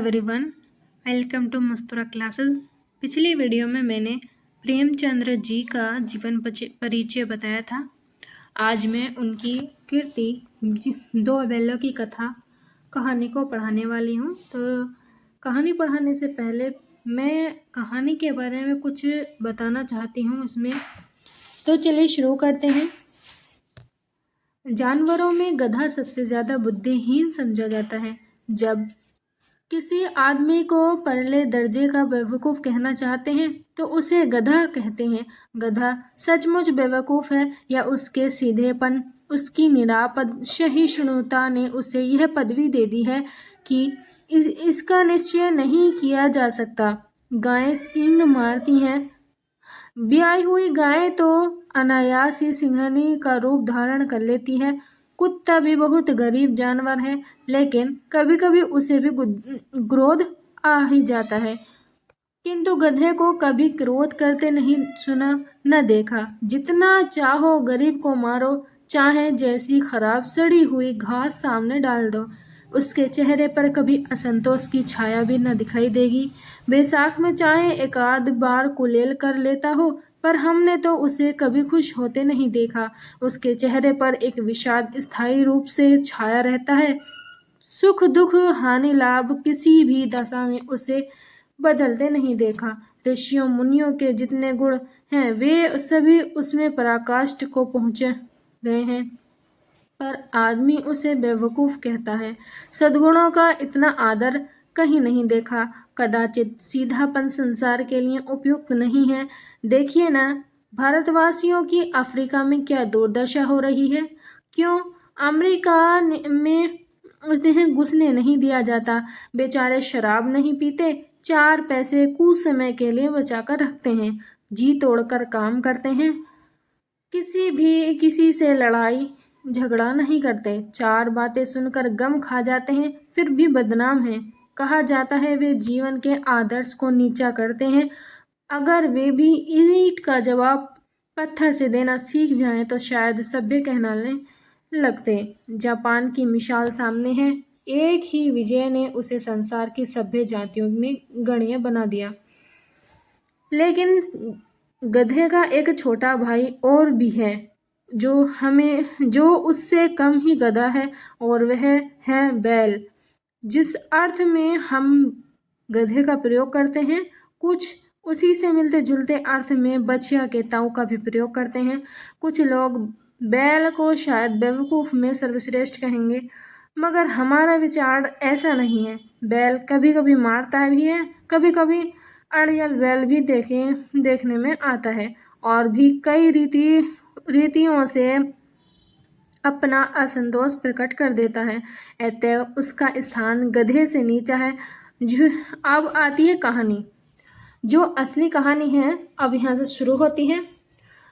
Everyone, welcome to Mastura classes. पिछली video में मैंने प्रेमचंद्र जी का जीवन परिचय बताया था। आज मैं उनकी कीर्ति दो बैलों की कहानी को पढ़ाने वाली हूँ। तो कहानी पढ़ाने से पहले मैं कहानी के बारे में कुछ बताना चाहती हूँ इसमें। तो चलिए शुरू करते हैं। जानवरों में गधा सबसे ज़्यादा बुद्धिहीन समझा जाता है। जब किसी आदमी को परले दर्जे का बेवकूफ़ कहना चाहते हैं तो उसे गधा कहते हैं। गधा सचमुच बेवकूफ़ है या उसके सीधेपन, उसकी निरापद सहिष्णुता ने उसे यह पदवी दे दी है कि इसका निश्चय नहीं किया जा सकता। गायें सींग मारती हैं। ब्याई हुई गाय तो अनायास ही सिंघनी का रूप धारण कर लेती है। कुत्ता भी बहुत गरीब जानवर है, लेकिन कभी कभी उसे भी क्रोध आ ही जाता है, किंतु गधे को कभी क्रोध करते नहीं सुना न देखा। जितना चाहो गरीब को मारो, चाहे जैसी खराब सड़ी हुई घास सामने डाल दो, उसके चेहरे पर कभी असंतोष की छाया भी न दिखाई देगी। बैसाख में चाहे एक आध बार कुलेल कर लेता हो, पर हमने तो उसे कभी खुश होते नहीं देखा। उसके चेहरे पर एक विषाद स्थायी रूप से छाया रहता है। सुख दुख हानि लाभ किसी भी दशा में उसे बदलते नहीं देखा। ऋषियों मुनियों के जितने गुण हैं वे सभी उसमें पराकाष्ठ को पहुँचे गए हैं, पर आदमी उसे बेवकूफ़ कहता है। सद्गुणों का इतना आदर कहीं नहीं देखा। कदाचित सीधापन संसार के लिए उपयुक्त नहीं है। देखिए ना, भारतवासियों की अफ्रीका में क्या दुर्दशा हो रही है। क्यों अमेरिका में उन्हें घुसने नहीं दिया जाता। बेचारे शराब नहीं पीते, 4 पैसे कुछ समय के लिए बचा कर रखते हैं, जी तोड़कर काम करते हैं, किसी से लड़ाई झगड़ा नहीं करते, 4 बातें सुनकर गम खा जाते हैं, फिर भी बदनाम हैं। कहा जाता है वे जीवन के आदर्श को नीचा करते हैं। अगर वे भी ईंट का जवाब पत्थर से देना सीख जाएं तो शायद सभ्य कहलाने लगते। जापान की मिसाल सामने है। एक ही विजय ने उसे संसार की सभ्य जातियों में गणीय बना दिया। लेकिन गधे का एक छोटा भाई और भी है जो उससे कम ही गधा है, और वह है बैल। जिस अर्थ में हम गधे का प्रयोग करते हैं, कुछ उसी से मिलते जुलते अर्थ में बछिया के ताऊ का भी प्रयोग करते हैं। कुछ लोग बैल को शायद बेवकूफ़ में सर्वश्रेष्ठ कहेंगे, मगर हमारा विचार ऐसा नहीं है। बैल कभी कभी मारता भी है, कभी कभी अड़ियल बैल भी देखने में आता है, और भी कई रीतियों से अपना असंतोष प्रकट कर देता है। अतः उसका स्थान गधे से नीचा है। अब आती है कहानी। जो असली कहानी है अब यहाँ से शुरू होती है।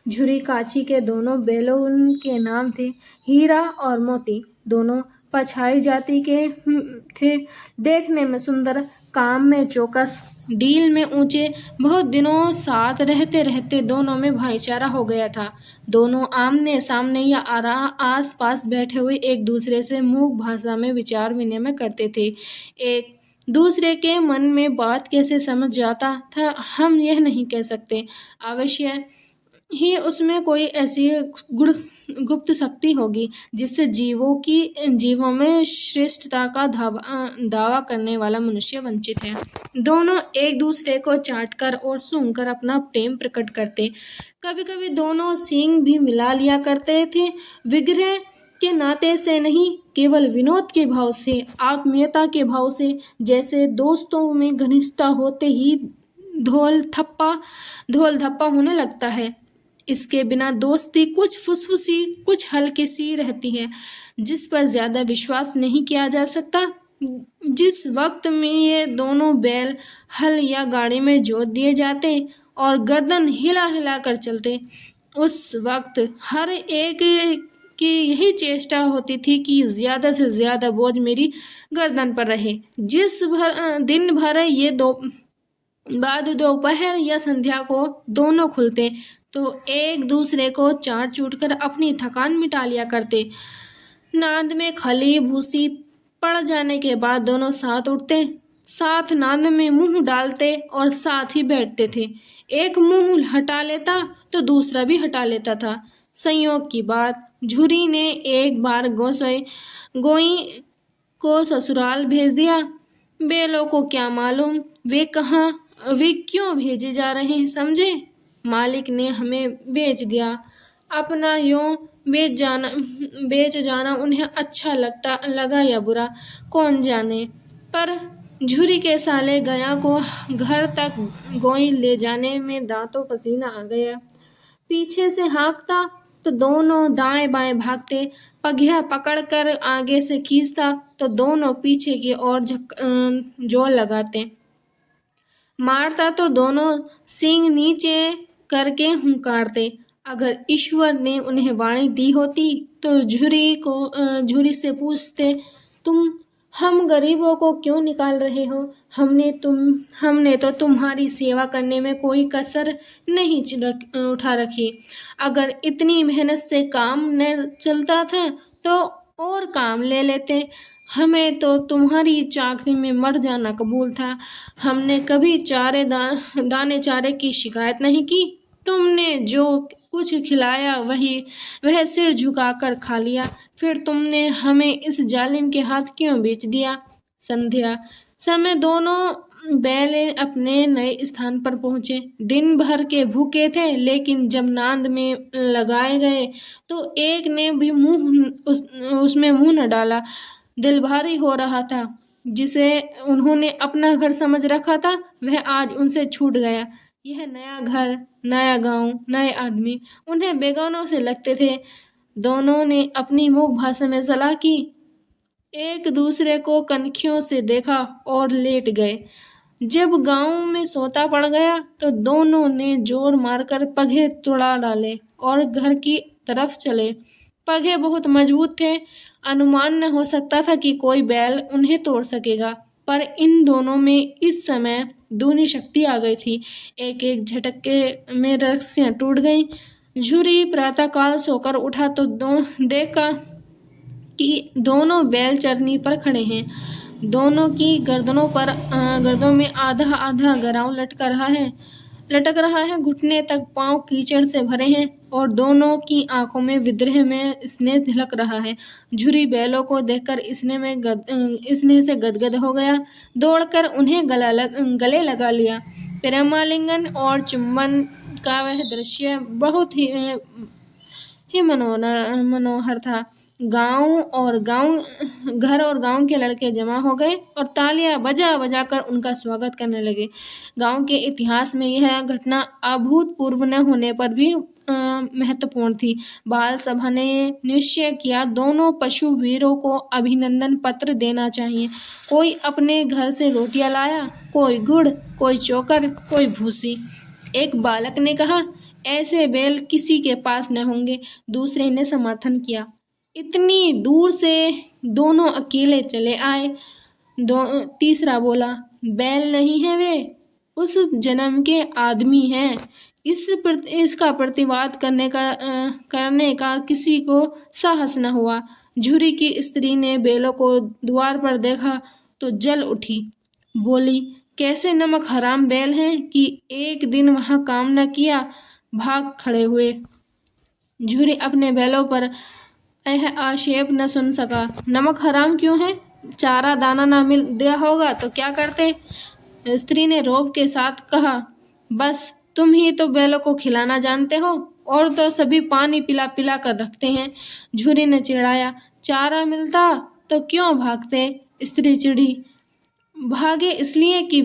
झुरी काची के दोनों बैलों के नाम थे हीरा और मोती। दोनों पछाई जाति के थे, देखने में सुंदर, काम में चौकस, डील में ऊंचे। बहुत दिनों साथ रहते रहते दोनों में भाईचारा हो गया था। दोनों आमने सामने या आस पास बैठे हुए एक दूसरे से मूक भाषा में विचार विनिमय करते थे। एक दूसरे के मन में बात कैसे समझ जाता था हम यह नहीं कह सकते। अवश्य ही उसमें कोई ऐसी गुप्त शक्ति होगी जिससे जीवों में श्रेष्ठता का दावा करने वाला मनुष्य वंचित है। दोनों एक दूसरे को चाटकर और सूंघकर अपना प्रेम प्रकट करते। कभी कभी दोनों सींग भी मिला लिया करते थे। विग्रह के नाते से नहीं, केवल विनोद के भाव से, आत्मीयता के भाव से, जैसे दोस्तों में घनिष्ठता होते ही धोल धप्पा होने लगता है। इसके बिना दोस्ती कुछ फुसफुसी, कुछ हल्की सी रहती है, जिस पर ज्यादा विश्वास नहीं किया जा सकता। जिस वक्त में ये दोनों बैल हल या गाड़ी में जोत दिए जाते और गर्दन हिला हिला कर चलते, उस वक्त हर एक की यही चेष्टा होती थी कि ज्यादा से ज्यादा बोझ मेरी गर्दन पर रहे। जिस दिन भर ये बाद दोपहर या संध्या को दोनों खुलते तो एक दूसरे को चाट चूट कर अपनी थकान मिटा लिया करते। नाद में खली भूसी पड़ जाने के बाद दोनों साथ उठते, साथ नांद में मुंह डालते और साथ ही बैठते थे। एक मुंह हटा लेता तो दूसरा भी हटा लेता था। संयोग की बात, झुरी ने एक बार गोई को ससुराल भेज दिया। बेलों को क्या मालूम वे क्यों भेजे जा रहे हैं, समझे। मालिक ने हमें बेच दिया। अपना यूं बेच जाना उन्हें अच्छा लगा या बुरा, कौन जाने। पर झुरी के साले गया को घर तक गोई ले जाने में दांतों पसीना आ गया। पीछे से हाँकता तो दोनों दाएं बाएं भागते, पगिया पकड़कर आगे से खींचता तो दोनों पीछे की ओर जोर लगाते। मारता तो दोनों सींग नीचे करके हुंकारते। अगर ईश्वर ने उन्हें वाणी दी होती तो झुरी से पूछते, तुम हम गरीबों को क्यों निकाल रहे हो। हमने तो तुम्हारी सेवा करने में कोई कसर नहीं उठा रखी। अगर इतनी मेहनत से काम न चलता था तो और काम ले लेते। हमें तो तुम्हारी चाकरी में मर जाना कबूल था। हमने कभी दाने चारे की शिकायत नहीं की। तुमने जो कुछ खिलाया वह सिर झुकाकर खा लिया। फिर तुमने हमें इस जालिम के हाथ क्यों बेच दिया। संध्या समय दोनों बैले अपने नए स्थान पर पहुंचे। दिन भर के भूखे थे, लेकिन जब नांद में लगाए गए तो एक ने भी उसमें मुंह न डाला। दिल भारी हो रहा था। जिसे उन्होंने अपना घर समझ रखा था वह आज उनसे छूट गया। यह नया घर, नया गांव, नए आदमी उन्हें बेगानों से लगते थे। दोनों ने अपनी मूक भाषा में सलाह की, एक दूसरे को कनखियों से देखा और लेट गए। जब गांव में सोता पड़ गया तो दोनों ने जोर मारकर पगे तुड़ा डाले और घर की तरफ चले। पगे बहुत मजबूत थे। अनुमान न हो सकता था कि कोई बैल उन्हें तोड़ सकेगा, पर इन दोनों में इस समय दूनी शक्ति आ गई थी। एक एक झटके में रस्सियां टूट गईं। झुरी प्रातःकाल सोकर उठा तो देखा कि दोनों बैल चरनी पर खड़े हैं। दोनों की गर्दनों में आधा आधा गराव लटक रहा है। घुटने तक पांव कीचड़ से भरे हैं और दोनों की आंखों में विद्रोह में स्नेह झलक रहा है। झुरी बैलों को देखकर स्नेह से गदगद हो गया। दौड़कर उन्हें गले लगा लिया। प्रेमालिंगन और चुंबन का वह दृश्य बहुत ही मनोहर था। घर और गांव के लड़के जमा हो गए और तालियां बजा बजा कर उनका स्वागत करने लगे। गांव के इतिहास में यह घटना अभूतपूर्व न होने पर भी महत्वपूर्ण थी। बाल सभा ने निश्चय किया, दोनों पशु वीरों को अभिनंदन पत्र देना चाहिए। कोई अपने घर से रोटियां लाया, कोई गुड़, कोई चोकर, कोई भूसी। एक बालक ने कहा, ऐसे बैल किसी के पास न होंगे। दूसरे ने समर्थन किया। इतनी दूर से दोनों अकेले चले आए। तीसरा बोला, बैल नहीं है, वे उस जन्म के आदमी हैं। इसका प्रतिवाद करने का किसी को साहस न हुआ। झुरी की स्त्री ने बैलों को द्वार पर देखा तो जल उठी। बोली, कैसे नमक हराम बैल हैं कि एक दिन वहां काम न किया, भाग खड़े हुए। झुरी अपने बैलों पर यह आक्षेप न सुन सका। नमक हराम क्यों है? चारा दाना ना मिल दिया होगा तो क्या करते? स्त्री ने रोब के साथ कहा, बस तुम ही तो बैलों को खिलाना जानते हो, और तो सभी पानी पिला पिला कर रखते हैं। झुरी ने चिढ़ाया, चारा मिलता तो क्यों भागते? स्त्री चिढ़ी, भागे इसलिए कि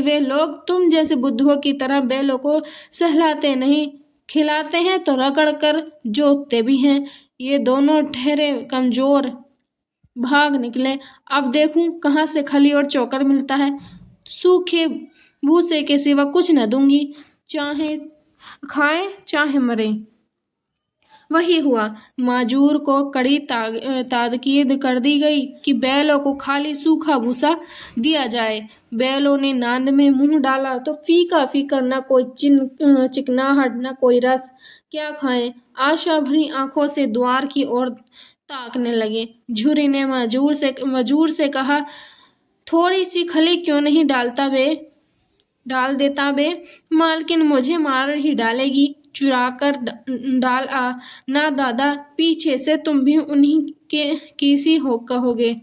वे लोग तुम जैसे बुद्धुओं की तरह बैलों को सहलाते नहीं, खिलाते हैं तो रगड़ कर जोतते भी हैं। ये दोनों ठहरे कमजोर, भाग निकले। अब देखूं कहाँ से खली और चोकर मिलता है। सूखे भूसे के सिवा कुछ न दूंगी, चाहे खाएं चाहे मरे। वही हुआ। माजूर को कड़ी ताकीद कर दी गई कि बैलों को खाली सूखा भूसा दिया जाए। बैलों ने नांद में मुंह डाला तो फीका फीका, न कोई चिकनाहट, न कोई रस। क्या खाएं? आशा भरी आंखों से द्वार की ओर ताकने लगे। झूरी ने मजूर से कहा, थोड़ी सी खली क्यों नहीं डाल देता बे? मालकिन मुझे मार ही डालेगी। चुरा कर डाल आ ना दादा, पीछे से तुम भी उन्हीं के किसी हो कहोगे।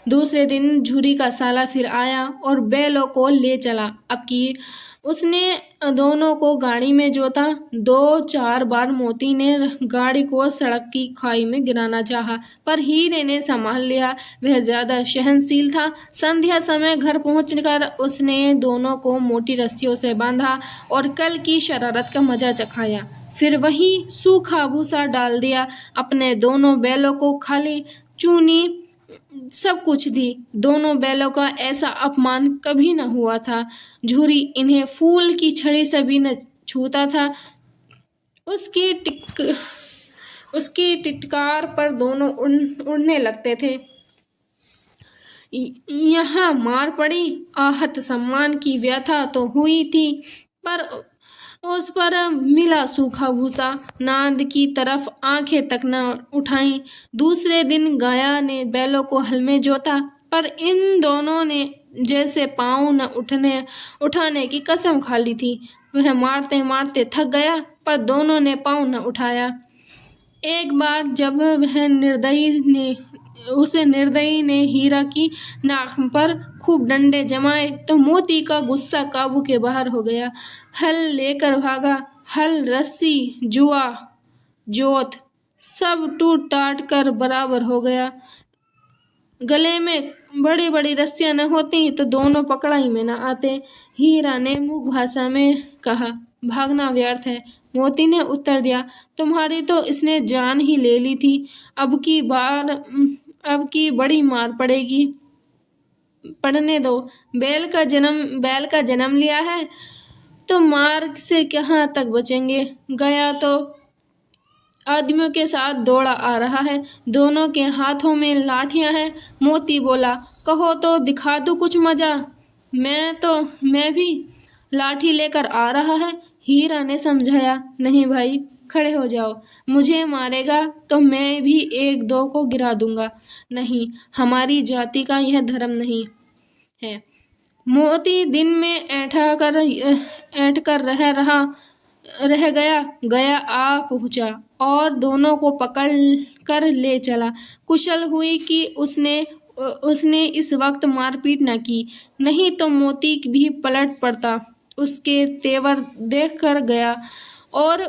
दूसरे दिन झुरी का साला फिर आया और बैलों को ले चला। अब की उसने दोनों को गाड़ी में जोता। 2-4 बार मोती ने गाड़ी को सड़क की खाई में गिराना चाहा, पर हीरे ने संभाल लिया। वह ज्यादा सहनशील था। संध्या समय घर पहुंचकर उसने दोनों को मोटी रस्सियों से बांधा और कल की शरारत का मजा चखाया। फिर वही सूखा भूसा डाल दिया। अपने दोनों बैलों को खाली चूनी सब कुछ दी। दोनों बैलों का ऐसा अपमान कभी न हुआ था। झूरी इन्हें फूल की छड़ी से भी न छूता था। उसकी टिटकार पर दोनों उड़ने लगते थे। यहाँ मार पड़ी, आहत सम्मान की व्यथा तो हुई थी, पर उस पर मिला सूखा भूसा। नांद की तरफ आंखें तक न उठाई। दूसरे दिन गाया ने बैलों को हल में जोता, पर इन दोनों ने जैसे पाँव न उठाने की कसम खा ली थी। वह मारते मारते थक गया, पर दोनों ने पाँव न उठाया। एक बार जब उसे निर्दयी ने हीरा की नाक पर खूब डंडे जमाए, तो मोती का गुस्सा काबू के बाहर हो गया। हल लेकर भागा। हल, रस्सी, जुआ, जोत सब टूट टाट कर बराबर हो गया। गले में बड़ी बड़ी रस्सियां न होती तो दोनों पकड़ाई में न आते। हीरा ने मूक भाषा में कहा, भागना व्यर्थ है। मोती ने उत्तर दिया, तुम्हारी तो इसने जान ही ले ली थी। अब की बड़ी मार पड़ेगी। पढ़ने दो। बैल का जन्म लिया है तो मार से कहाँ तक बचेंगे। गया तो आदमियों के साथ दौड़ा आ रहा है। दोनों के हाथों में लाठियां हैं। मोती बोला, कहो तो दिखा दूं कुछ मजा। मैं भी लाठी लेकर आ रहा है। हीरा ने समझाया, नहीं भाई, खड़े हो जाओ। मुझे मारेगा तो मैं भी 1-2 को गिरा दूंगा। नहीं, हमारी जाति का यह धर्म नहीं है। मोती दिन में ऐंठ कर रह गया आ पहुंचा और दोनों को पकड़ कर ले चला। कुशल हुई कि उसने इस वक्त मारपीट न की, नहीं तो मोती भी पलट पड़ता। उसके तेवर देख कर गया और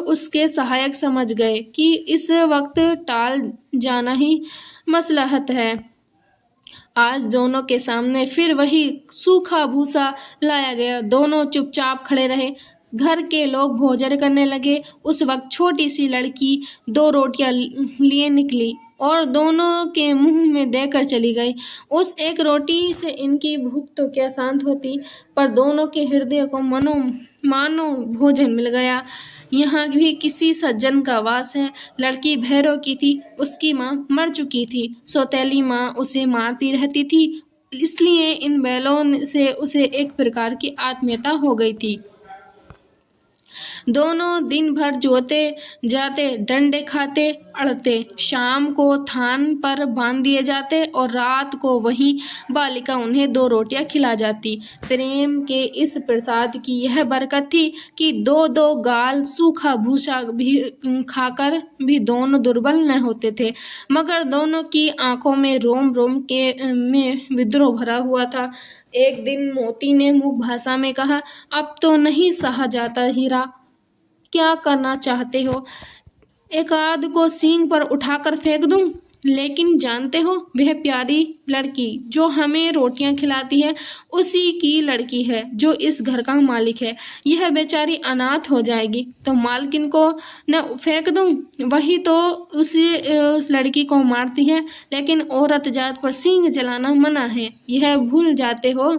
उसके सहायक समझ गए कि इस वक्त टाल जाना ही मसलहत है। आज दोनों के सामने फिर वही सूखा भूसा लाया गया। दोनों चुपचाप खड़े रहे। घर के लोग भोजन करने लगे। उस वक्त छोटी सी लड़की 2 रोटियां लिए निकली और दोनों के मुंह में देकर चली गई। उस एक रोटी से इनकी भूख तो क्या शांत होती, पर दोनों के हृदय को मानो भोजन मिल गया। यहाँ भी किसी सज्जन का वास है। लड़की भैरव की थी। उसकी माँ मर चुकी थी। सौतेली माँ उसे मारती रहती थी, इसलिए इन बैलों से उसे एक प्रकार की आत्मीयता हो गई थी। दोनों दिन भर जोते जाते, डंडे खाते, अड़ते। शाम को थान पर बांध दिए जाते और रात को वही बालिका उन्हें 2 रोटियां खिला जाती। प्रेम के इस प्रसाद की यह बरकत थी कि 2-2 गाल सूखा भूसा भी खाकर भी दोनों दुर्बल न होते थे, मगर दोनों की आंखों में रोम रोम में विद्रोह भरा हुआ था। एक दिन मोती ने मूक भाषा में कहा, अब तो नहीं सहा जाता हीरा, क्या करना चाहते हो? एक आध को सींग पर उठाकर फेंक दूं? लेकिन जानते हो, वह प्यारी लड़की जो हमें रोटियां खिलाती है उसी की लड़की है जो इस घर का मालिक है। यह बेचारी अनाथ हो जाएगी तो मालकिन को न फेंक दूं? वही तो उस लड़की को मारती है, लेकिन औरत जात पर सींग चलाना मना है। यह भूल जाते हो।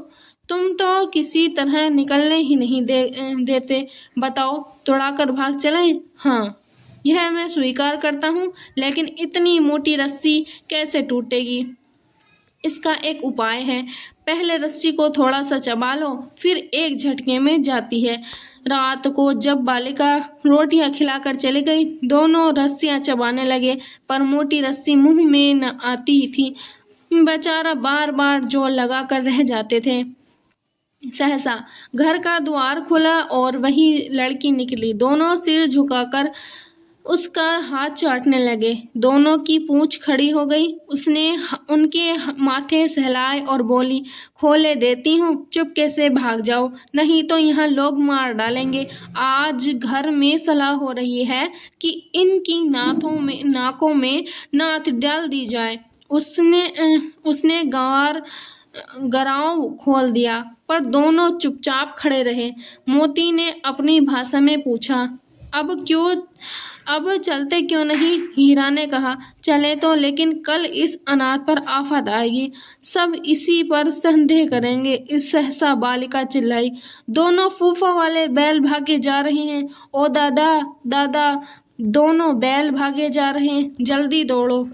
तुम तो किसी तरह निकलने ही नहीं देते। बताओ, तोड़ाकर भाग चलें? हाँ, यह मैं स्वीकार करता हूँ, लेकिन इतनी मोटी रस्सी कैसे टूटेगी? इसका एक उपाय है। पहले रस्सी को थोड़ा सा चबा लो, फिर एक झटके में जाती है। रात को जब बालिका रोटियां खिलाकर चली गई, दोनों रस्सियां चबाने लगे, पर मोटी रस्सी मुंह में न आती थी। बेचारा बार बार जोर लगा कर रह जाते थे। सहसा घर का द्वार खुला और वही लड़की निकली। दोनों सिर झुकाकर उसका हाथ चाटने लगे। दोनों की पूंछ खड़ी हो गई। उसने उनके माथे सहलाए और बोली, खोले देती हूँ, चुपके से भाग जाओ, नहीं तो यहाँ लोग मार डालेंगे। आज घर में सलाह हो रही है कि इनकी नाकों में नाथ डाल दी जाए। उसने गराव खोल दिया, पर दोनों चुपचाप खड़े रहे। मोती ने अपनी भाषा में पूछा, अब चलते क्यों नहीं? हीरा ने कहा, चले तो, लेकिन कल इस अनाथ पर आफत आएगी, सब इसी पर संदेह करेंगे। इस सहसा बालिका चिल्लाई, दोनों फूफा वाले बैल भागे जा रहे हैं। ओ दादा, दादा, दोनों बैल भागे जा रहे हैं, जल्दी दौड़ो।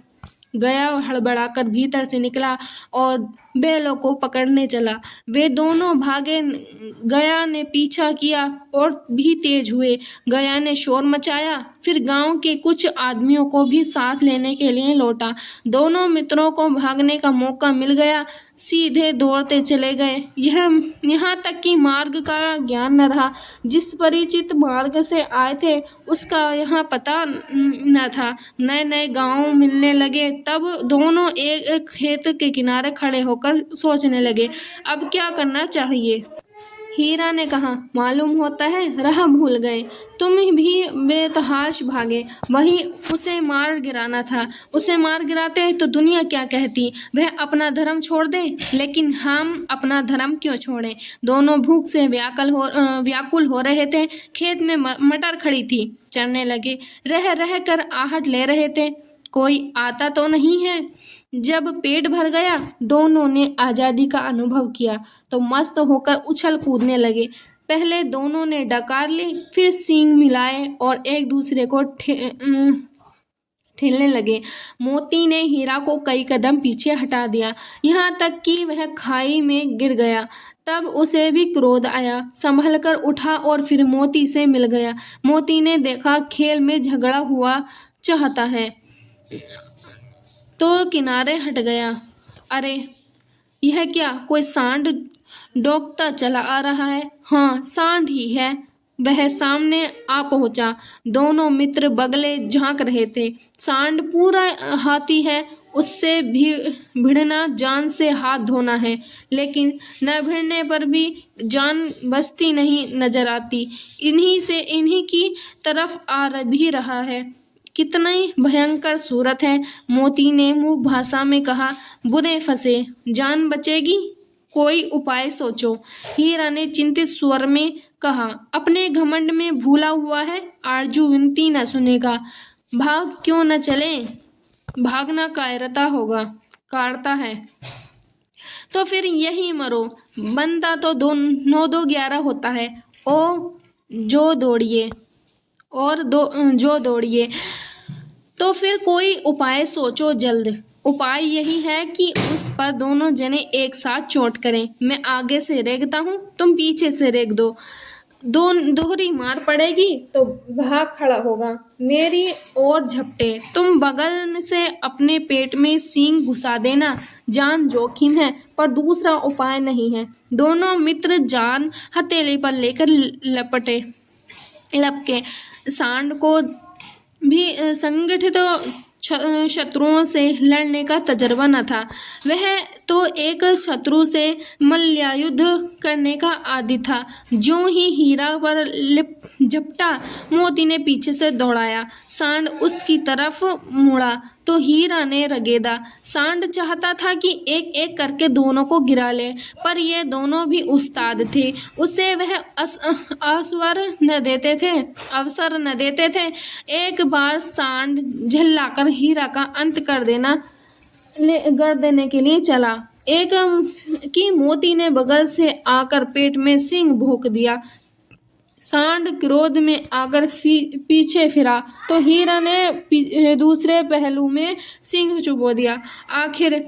गया हड़बड़ाकर भीतर से निकला और बैलों को पकड़ने चला। वे दोनों भागे। गया ने पीछा किया और भी तेज हुए। गया ने शोर मचाया, फिर गांव के कुछ आदमियों को भी साथ लेने के लिए लौटा। दोनों मित्रों को भागने का मौका मिल गया, सीधे दौड़ते चले गए। यहाँ तक कि मार्ग का ज्ञान न रहा। जिस परिचित मार्ग से आए थे उसका यहाँ पता न था। नए नए गांव मिलने लगे। तब दोनों एक खेत के किनारे खड़े होकर सोचने लगे, अब क्या करना चाहिए। हीरा ने कहा, मालूम होता है राह भूल गए, तुम भी बेतहाश भागे। वही उसे मार गिराना था। उसे मार गिराते तो दुनिया क्या कहती, वह अपना धर्म छोड़ दे। लेकिन हम अपना धर्म क्यों छोड़ें? दोनों भूख से व्याकुल हो रहे थे। खेत में मटर खड़ी थी, चरने लगे। रह रह कर आहट ले रहे थे, कोई आता तो नहीं है। जब पेट भर गया, दोनों ने आजादी का अनुभव किया तो मस्त होकर उछल कूदने लगे। पहले दोनों ने डकार ली, फिर सींग मिलाए और एक दूसरे को ठेलने लगे। मोती ने हीरा को कई कदम पीछे हटा दिया, यहाँ तक कि वह खाई में गिर गया। तब उसे भी क्रोध आया, संभल कर उठा और फिर मोती से मिल गया। मोती ने देखा खेल में झगड़ा हुआ चाहता है तो किनारे हट गया। अरे यह क्या, कोई सांड डोंकता चला आ रहा है? हाँ, सांड ही है। वह सामने आ पहुंचा। दोनों मित्र बगले झांक रहे थे। सांड पूरा हाथी है, उससे भिड़ना जान से हाथ धोना है। लेकिन न भिड़ने पर भी जान बचती नहीं नजर आती। इन्हीं की तरफ आ भी रहा है। कितनी भयंकर सूरत है। मोती ने मूक भाषा में कहा, बुरे फंसे, जान बचेगी? कोई उपाय सोचो। हीरा ने चिंतित स्वर में कहा, अपने घमंड में भूला हुआ है, आरजू विनती न सुनेगा। भाग क्यों न चले? भागना कायरता है तो फिर यही मरो। बनता तो 9-2-11 होता है। जो दौड़िए। तो फिर कोई उपाय सोचो जल्द। उपाय यही है कि उस पर दोनों जने एक साथ चोट करें। मैं आगे से रेंगता हूँ, तुम पीछे से रेंग दो। दोहरी मार पड़ेगी तो भाग खड़ा होगा। मेरी ओर झपटे, तुम बगल से अपने पेट में सींग घुसा देना। जान जोखिम है, पर दूसरा उपाय नहीं है। दोनों मित्र जान हथेली पर लेकर लपके। सांड को भी संगठित शत्रुओं से लड़ने का तजर्बा न था। वह तो एक शत्रु से मल्लयुद्ध करने का आदी था। जो ही हीरा पर झपटा, मोती ने पीछे से दौड़ाया। सांड उसकी तरफ मुड़ा तो हीरा ने रगेदा। सांड चाहता था कि एक एक करके दोनों को गिरा ले, पर ये दोनों भी उस्ताद थे। उसे वह अवसर न देते थे। एक बार सांड झल्लाकर हीरा का अंत कर देने के लिए चला। एक की मोती ने बगल से आकर पेट में सींग भोंक दिया। सांड क्रोध में आकर पीछे फिरा तो हीरा ने दूसरे पहलू में सींग चुबो दिया। आखिर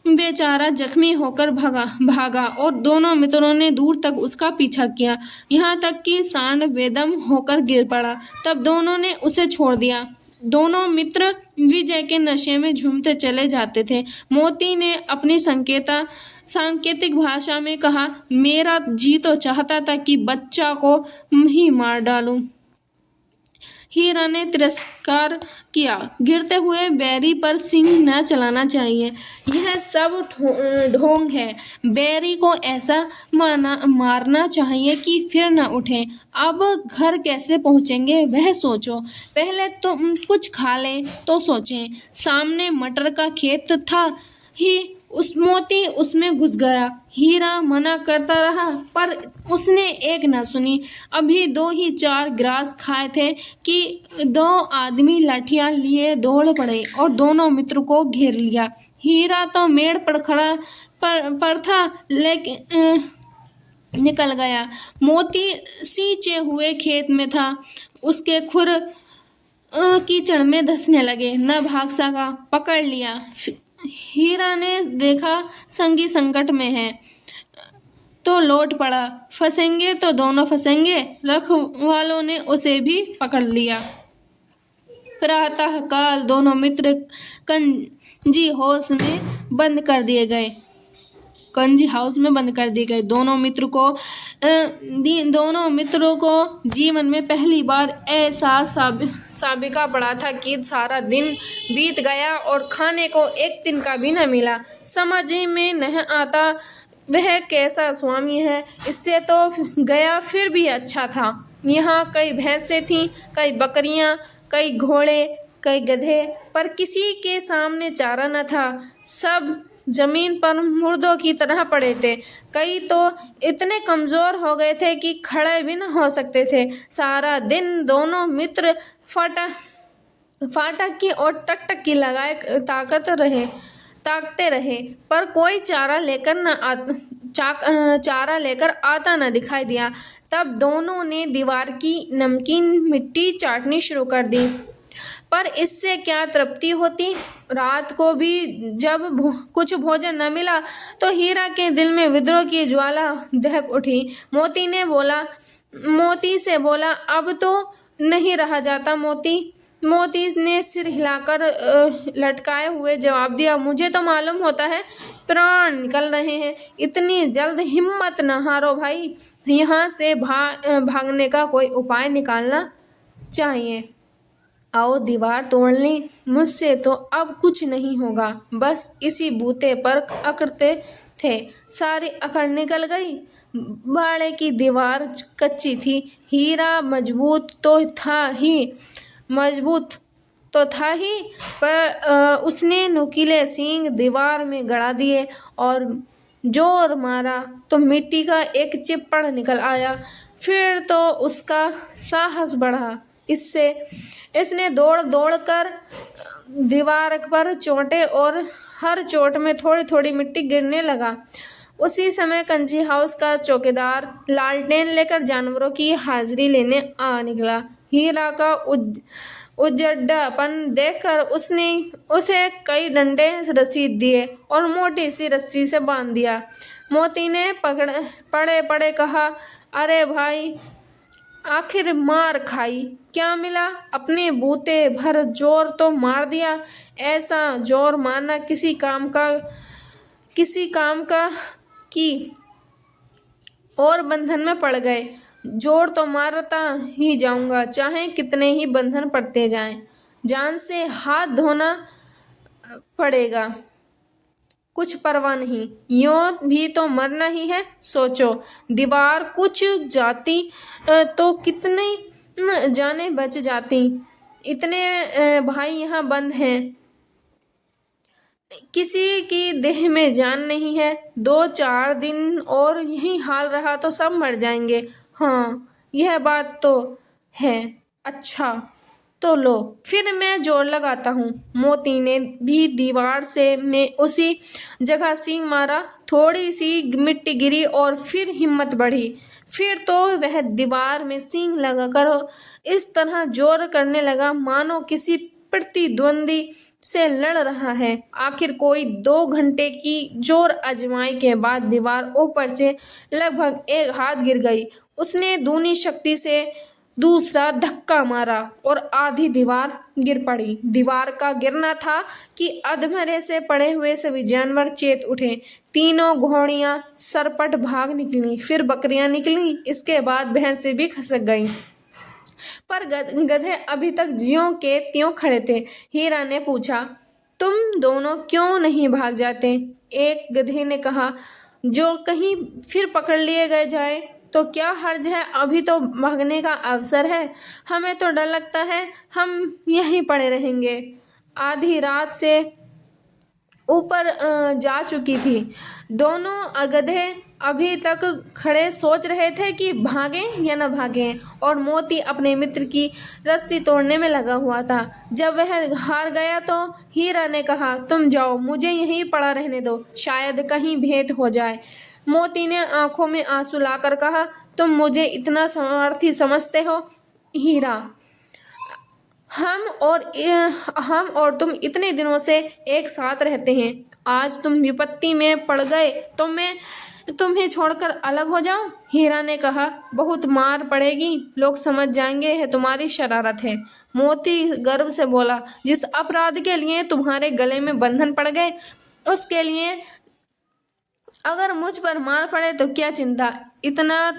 बेचारा जख्मी होकर भागा और दोनों मित्रों ने दूर तक उसका पीछा किया, यहाँ तक कि सांड बेदम होकर गिर पड़ा। तब दोनों ने उसे छोड़ दिया। दोनों मित्र विजय के नशे में झूमते चले जाते थे। मोती ने अपनी सांकेतिक भाषा में कहा, मेरा जी तो चाहता था कि बच्चा को ही मार डालूं। हीरा ने तिरस्कार किया, गिरते हुए बैरी पर सिंह न चलाना चाहिए। यह सब ढोंग है। बैरी को ऐसा मारना चाहिए कि फिर न उठे। अब घर कैसे पहुंचेंगे वह सोचो। पहले तो कुछ खा लें तो सोचें। सामने मटर का खेत था ही मोती उसमें घुस गया। हीरा मना करता रहा पर उसने एक न सुनी। अभी 2 ही 4 ग्रास खाए थे कि 2 आदमी लाठियां लिए दौड़ पड़े और दोनों मित्र को घेर लिया। हीरा तो मेड़ पर खड़ा पर था, लेकिन निकल गया। मोती सींचे हुए खेत में था। उसके खुर कीचड़ में धंसने लगे, न भाग सका। पकड़ लिया। हीरा ने देखा संगी संकट में है तो लौट पड़ा। फंसेंगे तो दोनों फंसेंगे। रखवालों ने उसे भी पकड़ लिया। प्रातः काल दोनों मित्र कंजी हाउस में बंद कर दिए गए। दोनों मित्रों को जीवन में पहली बार एहसास साबिका पड़ा था कि सारा दिन बीत गया और खाने को एक दिन का भी न मिला। समझ में नहीं आता वह कैसा स्वामी है। इससे तो गया फिर भी अच्छा था। यहाँ कई भैंसें थीं, कई बकरियां, कई घोड़े, कई गधे, पर किसी के सामने चारा न था। सब जमीन पर मुर्दों की तरह पड़े थे। कई तो इतने कमजोर हो गए थे कि खड़े भी न हो सकते थे। सारा दिन दोनों मित्र फाटक की और टकटक की लगाए ताकते रहे, पर कोई चारा लेकर आता न दिखाई दिया। तब दोनों ने दीवार की नमकीन मिट्टी चाटनी शुरू कर दी, पर इससे क्या तृप्ति होती। रात को भी जब कुछ भोजन न मिला तो हीरा के दिल में विद्रोह की ज्वाला दहक उठी। मोती से बोला, अब तो नहीं रहा जाता मोती ने सिर हिलाकर लटकाए हुए जवाब दिया, मुझे तो मालूम होता है प्राण निकल रहे हैं। इतनी जल्द हिम्मत न हारो भाई। यहाँ से भागने का कोई उपाय निकालना चाहिए। आओ दीवार तोड़ लें। मुझसे तो अब कुछ नहीं होगा। बस इसी बूते पर अकड़ते थे। सारी अकड़ निकल गई। बाड़े की दीवार कच्ची थी। हीरा मजबूत तो था ही, पर उसने नुकीले सींग दीवार में गड़ा दिए और जोर मारा तो मिट्टी का एक चिप्पड़ निकल आया। फिर तो उसका साहस बढ़ा। इसने दौड़ कर दीवार पर चोटे और हर चोट में थोड़ी थोड़ी मिट्टी गिरने लगा। उसी समय कंजी हाउस का चौकीदार लालटेन लेकर जानवरों की हाजिरी लेने आ निकला। हीरा का उजड्डापन देखकर उसने उसे कई डंडे रसीद दिए और मोटी सी रस्सी से बांध दिया। मोती ने पड़े कहा, अरे भाई, आखिर मार खाई, क्या मिला? अपने बूते भर जोर तो मार दिया। ऐसा जोर मारना किसी काम का कि और बंधन में पड़ गए। जोर तो मारता ही जाऊंगा, चाहे कितने ही बंधन पड़ते जाएं। जान से हाथ धोना पड़ेगा, कुछ परवाह नहीं। यूं भी तो मरना ही है। सोचो, दीवार कुछ जाती तो कितनी जानें बच जाती। इतने भाई यहाँ बंद हैं, किसी की देह में जान नहीं है। 2-4 दिन और यही हाल रहा तो सब मर जाएंगे। हाँ, यह बात तो है। अच्छा तो लो, फिर मैं जोर लगाता हूँ। मोती ने भी दीवार में उसी जगह सींग मारा। थोड़ी सी मिट्टी गिरी और फिर हिम्मत बढ़ी। फिर तो वह दीवार में सींग लगाकर इस तरह जोर करने लगा मानो किसी प्रतिद्वंदी से लड़ रहा है। आखिर कोई 2 घंटे की जोर आजमाई के बाद दीवार ऊपर से लगभग एक हाथ गिर गई। उसने दूनी शक्ति से दूसरा धक्का मारा और आधी दीवार गिर पड़ी। दीवार का गिरना था कि अधमरे से पड़े हुए सभी जानवर चेत उठे। तीनों घोड़ियां सरपट भाग निकली, फिर बकरियां निकली, इसके बाद भैंसें भी खसक गईं। पर गधे अभी तक ज्यों के त्यों खड़े थे। हीरा ने पूछा, तुम दोनों क्यों नहीं भाग जाते? एक गधे ने कहा, जो कहीं फिर पकड़ लिए गए जाए तो क्या हर्ज है, अभी तो भागने का अवसर है। हमें तो डर लगता है हम यहीं पड़े रहेंगे। आधी रात से ऊपर जा चुकी थी। दोनों गधे अभी तक खड़े सोच रहे थे कि भागें या न भागें, और मोती अपने मित्र की रस्सी तोड़ने में लगा हुआ था। जब वह हार गया तो हीरा ने कहा, तुम जाओ, मुझे यहीं पड़ा रहने दो, शायद कहीं भेंट हो जाए। मोती ने आंखों में आंसू लाकर कहा, तुम मुझे इतना सामर्थी समझते हो हीरा? हम और तुम इतने दिनों से एक साथ रहते हैं। आज तुम विपत्ति में पड़ गए तो मैं तुम्हें छोड़कर अलग हो जाऊं? हीरा ने कहा, बहुत मार पड़ेगी, लोग समझ जाएंगे यह तुम्हारी शरारत है। मोती गर्व से बोला, जिस अपराध के लिए तुम्हारे गले में बंधन पड़ गए, उसके लिए अगर मुझ पर मार पड़े तो क्या चिंता। इतना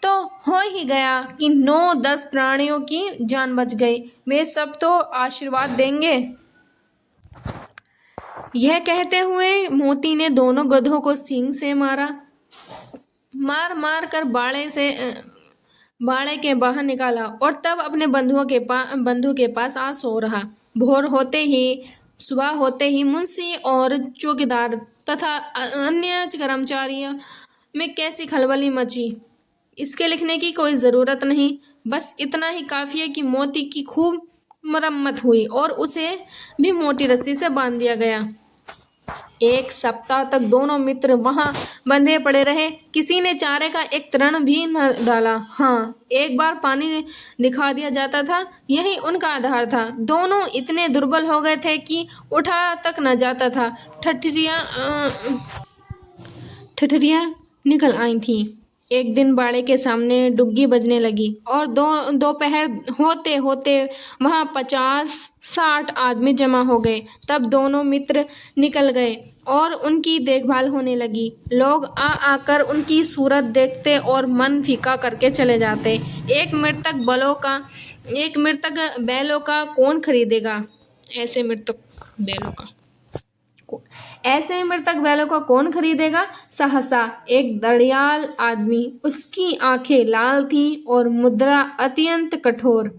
तो हो ही गया कि 9-10 प्राणियों की जान बच गई। वे सब तो आशीर्वाद देंगे। यह कहते हुए मोती ने दोनों गधों को सींग से मार कर बाड़े के बाहर निकाला और तब अपने बंधु के पास आ सो रहा। सुबह होते ही मुंशी और चौकीदार तथा अन्य कर्मचारियों में कैसी खलबली मची, इसके लिखने की कोई ज़रूरत नहीं। बस इतना ही काफ़ी है कि मोती की खूब मरम्मत हुई और उसे भी मोटी रस्सी से बांध दिया गया। 1 सप्ताह तक दोनों मित्र वहां बंधे पड़े रहे। किसी ने चारे का एक तृण भी न डाला। हाँ, एक बार पानी दिखा दिया जाता था, यही उनका आधार था। दोनों इतने दुर्बल हो गए थे कि उठा तक न जाता था। ठठरियाँ निकल आई थीं। एक दिन बाड़े के सामने डुग्गी बजने लगी और दोपहर होते होते वहां 50-60 आदमी जमा हो गए। तब दोनों मित्र निकल गए और उनकी देखभाल होने लगी। लोग आकर उनकी सूरत देखते और मन फीका करके चले जाते। एक मृतक बैलों का कौन खरीदेगा? ऐसे मृतक बैलों का कौन खरीदेगा? सहसा एक दड़ियाल आदमी, उसकी आंखें लाल थीं और मुद्रा अत्यंत कठोर,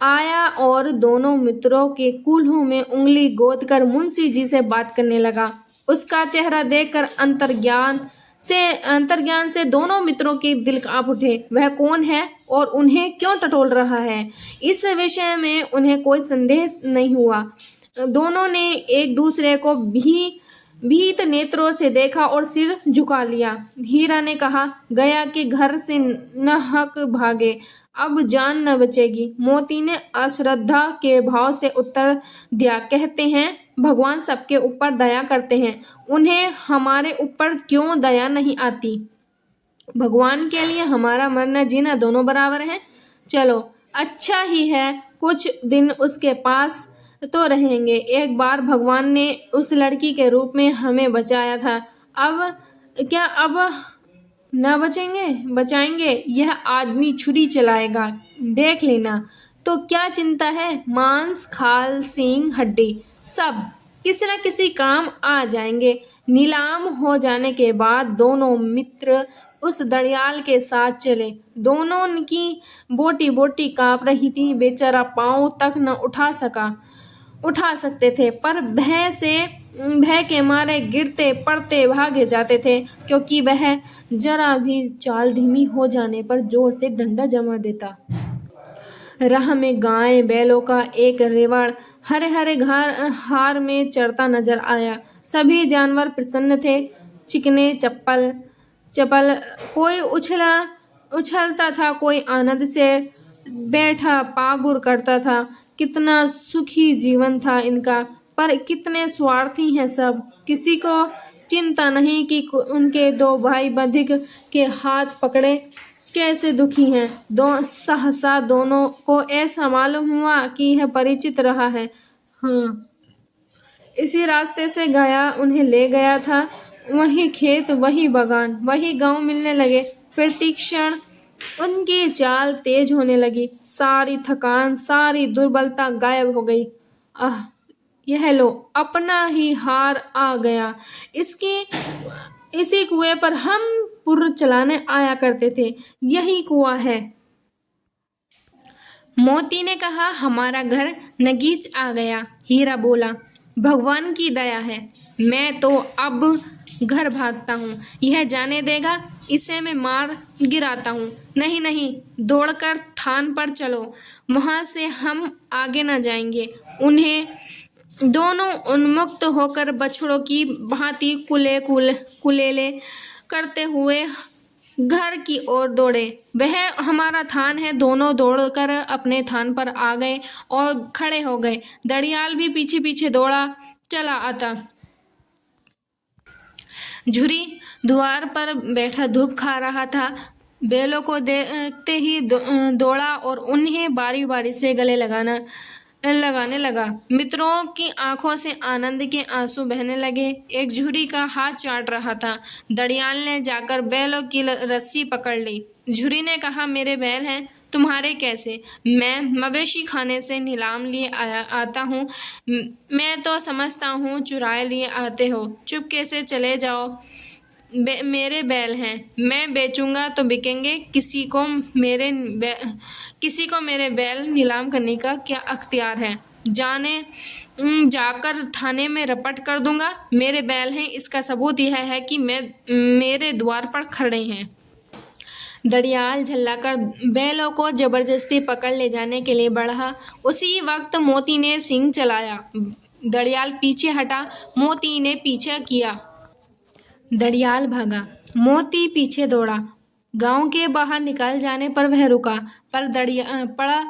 आया और दोनों मित्रों के कूल्हों में उंगली गोदकर मुंशी जी से बात करने लगा। उसका चेहरा देखकर अंतर्ज्ञान से दोनों मित्रों के दिल कांप उठे। वह कौन है और उन्हें क्यों टटोल रहा है, इस विषय में उन्हें कोई संदेह नहीं हुआ। दोनों ने एक दूसरे को भीत नेत्रों से देखा और सिर झुका लिया। हीरा ने कहा, गया कि घर से नाहक भागे, अब जान न बचेगी। मोती ने अश्रद्धा के भाव से उत्तर दिया, कहते हैं भगवान सबके ऊपर दया करते हैं, उन्हें हमारे ऊपर क्यों दया नहीं आती? भगवान के लिए हमारा मरना जीना दोनों बराबर है। चलो अच्छा ही है, कुछ दिन उसके पास तो रहेंगे। एक बार भगवान ने उस लड़की के रूप में हमें बचाया था, अब न बचाएंगे? यह आदमी छुरी चलाएगा, देख लेना। तो क्या चिंता है? मांस, खाल, सींग, हड्डी सब किसी न किसी काम आ जाएंगे। नीलाम हो जाने के बाद दोनों मित्र उस दड़ियाल के साथ चले। दोनों की बोटी बोटी कांप रही थी। बेचारा पांव तक न उठा सकते थे, पर भय के मारे गिरते पड़ते भागे जाते थे, क्योंकि वह जरा भी चाल धीमी हो जाने पर जोर से डंडा जमा देता। राह में गाय बैलों का एक रेवड़ हरे हरे हार में चरता नजर आया। सभी जानवर प्रसन्न थे, चिकने चपल, कोई उछलता था, कोई आनंद से बैठा पागुर करता था। कितना सुखी जीवन था इनका, पर कितने स्वार्थी हैं सब। किसी को चिंता नहीं कि उनके दो भाई बधिक के हाथ पकड़े कैसे दुखी हैं। सहसा दोनों को ऐसा मालूम हुआ कि यह परिचित रहा है। हाँ, इसी रास्ते से गया उन्हें ले गया था। वही खेत, वही बगान, वही गांव मिलने लगे। प्रतिक्षण उनकी चाल तेज होने लगी। सारी थकान, सारी दुर्बलता गायब हो गई। आह, यह लो, अपना ही हार आ गया। इसी कुएं पर हम पुर्र चलाने आया करते थे। यही कुआं है। मोती ने कहा, हमारा घर नगीच आ गया। हीरा बोला, भगवान की दया है। मैं तो अब घर भागता हूँ। यह जाने देगा, इसे मैं मार गिराता हूँ। नहीं नहीं, दौड़कर थान पर चलो, वहां से हम आगे न जाएंगे। उन्हें दोनों उन्मुक्त होकर बछड़ों की भांति कुलेले करते हुए घर की ओर दौड़े। वह हमारा थान है। दोनों दौड़कर अपने थान पर आ गए और खड़े हो गए। दड़ियाल भी पीछे पीछे दौड़ा चला आता। झुरी द्वार पर बैठा धूप खा रहा था। बैलों को देखते ही दौड़ा और उन्हें बारी बारी से गले लगाने लगा। मित्रों की आंखों से आनंद के आंसू बहने लगे। एक झुरी का हाथ चाट रहा था। दड़ियाल ने जाकर बैलों की रस्सी पकड़ ली। झुरी ने कहा, मेरे बैल हैं, तुम्हारे कैसे? मैं मवेशी खाने से नीलाम लिए आता हूँ। मैं तो समझता हूँ चुराए लिए आते हो। चुपके से चले जाओ। मेरे बैल हैं, मैं बेचूंगा तो बिकेंगे। किसी को मेरे बैल नीलाम करने का क्या अख्तियार है? जाकर थाने में रपट कर दूंगा। मेरे बैल हैं, इसका सबूत यह है कि मेरे द्वार पर खड़े हैं। दड़ियाल झल्लाकर बैलों को जबरदस्ती पकड़ ले जाने के लिए बढ़ा। उसी वक्त मोती ने सींग चलाया। दड़ियाल पीछे हटा। मोती ने पीछा किया। दड़ियाल भागा। मोती पीछे दौड़ा। गांव के बाहर निकल जाने पर वह रुका, पर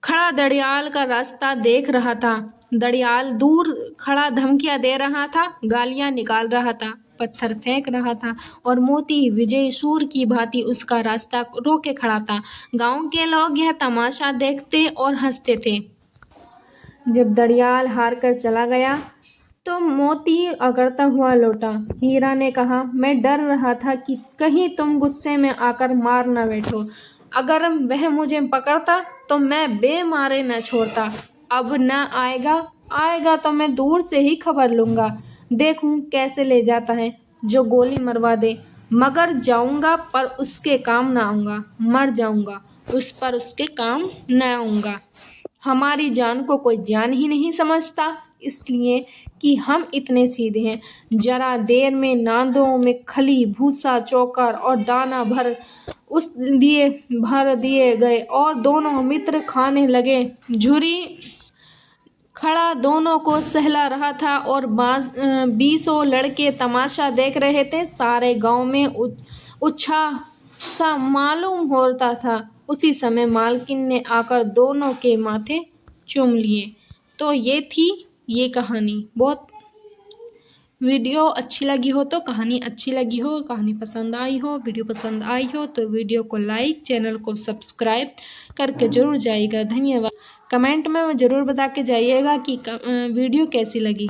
खड़ा दड़ियाल का रास्ता देख रहा था। दड़ियाल दूर खड़ा धमकियां दे रहा था, गालियां निकाल रहा था, पत्थर फेंक रहा था और मोती विजयी सूर की भांति उसका रास्ता रोके खड़ा था। गांव के लोग यह तमाशा देखते और हंसते थे। जब दड़ियाल हार कर चला गया तो मोती अगड़ता हुआ लौटा। हीरा ने कहा, मैं डर रहा था कि कहीं तुम गुस्से में आकर मार न बैठो। अगर वह मुझे पकड़ता तो मैं बेमारे न छोड़ता। अब न आएगा तो मैं दूर से ही खबर लूंगा। देखूं कैसे ले जाता है, जो गोली मरवा दे। मगर जाऊंगा पर उसके काम न आऊंगा। मर जाऊंगा पर उसके काम न आऊंगा। हमारी जान को कोई जान ही नहीं समझता, इसलिए कि हम इतने सीधे हैं। जरा देर में नांदों में खली, भूसा, चोकर और दाना भर दिए गए और दोनों मित्र खाने लगे। झुरी खड़ा दोनों को सहला रहा था और 20 लड़के तमाशा देख रहे थे। सारे गांव में उत्साह सा मालूम होता था। उसी समय मालकिन ने आकर दोनों के माथे चूम लिए। तो ये थी ये कहानी। बहुत वीडियो अच्छी लगी हो तो कहानी पसंद आई हो, वीडियो पसंद आई हो तो वीडियो को लाइक, चैनल को सब्सक्राइब करके ज़रूर जाइएगा। धन्यवाद। कमेंट में ज़रूर बता के जाइएगा कि वीडियो कैसी लगी।